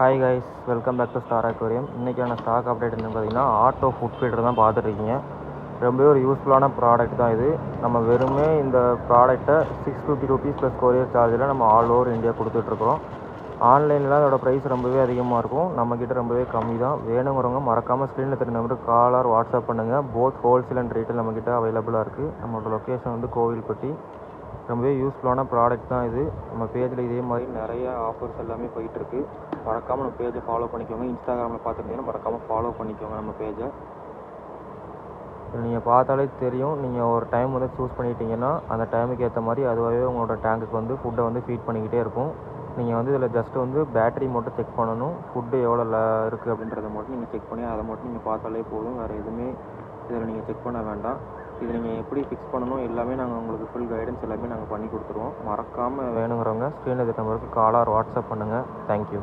Hi guys, welcome back to star aquarium. இன்றைக்கான stock update என்னென்னு பார்த்தீங்கன்னா, ஆட்டோ ஃபுட் ஃபீடர் தான் பார்த்துட்ருக்கீங்க. ரொம்பவே ஒரு யூஸ்ஃபுல்லான ப்ராடக்ட் தான் இது. நம்ம வெறுமே இந்த ப்ராடக்ட்டை ₹650 ப்ளஸ் கொரியர் சார்ஜில் நம்ம ஆல் ஓவர் இந்தியா கொடுத்துட்ருக்குறோம். ஆன்லைனில் அதோட ப்ரைஸ் ரொம்பவே அதிகமாக இருக்கும், நம்மக்கிட்ட ரொம்பவே கம்மி தான். வேணுங்கிறவங்க மறக்காமல் ஸ்க்ரீனில் தெரிஞ்ச நம்பருக்கு கால் ஆர் வாட்ஸ்அப் பண்ணுங்கள். போத் ஹோல்சேல் அண்ட் ரீட்டைல் நம்மக்கிட்ட அவைலபிளாக இருக்குது. நம்மளோட லொக்கேஷன் வந்து கோவில்பட்டி. ரொம்பவே யூஸ்ஃபுல்லான ப்ராடக்ட் தான் இது. நம்ம பேஜில் இதே மாதிரி நிறைய ஆஃபர்ஸ் எல்லாமே போயிட்டுருக்கு. மறக்காமல் நம்ம பேஜை ஃபாலோ பண்ணிக்கோங்க. இன்ஸ்டாகிராமில் பார்த்துருந்தீங்கன்னா மறக்காமல் ஃபாலோ பண்ணிக்கோங்க நம்ம பேஜை. நீங்கள் பார்த்தாலே தெரியும், நீங்கள் ஒரு டைம் வந்து சூஸ் பண்ணிட்டீங்கன்னா அந்த டைமுக்கு ஏற்ற மாதிரி அதுவாகவே உங்களோட டேங்குக்கு வந்து ஃபுட்டை வந்து ஃபீட் பண்ணிக்கிட்டே இருக்கும். நீங்கள் வந்து இதில் ஜஸ்ட்டு வந்து பேட்டரி மட்டும் செக் பண்ணணும். ஃபுட்டு எவ்வளோ இருக்குது அப்படின்றத மட்டும் நீங்கள் செக் பண்ணி அதை மட்டும் நீங்கள் பார்த்தாலே போதும். வேறு எதுவுமே இதில் நீங்கள் செக் பண்ண வேண்டாம். இது நீங்கள் எப்படி ஃபிக்ஸ் பண்ணணும் எல்லாமே நாங்கள் உங்களுக்கு ஃபுல் கைடன்ஸ் எல்லாமே நாங்கள் பண்ணி கொடுத்துருவோம். மறக்காமல் வேணுங்கிறவங்க ஸ்க்ரீனில் இருக்க நம்பருக்கு கால் ஆர் வாட்ஸ்அப் பண்ணுங்கள். தேங்க்யூ.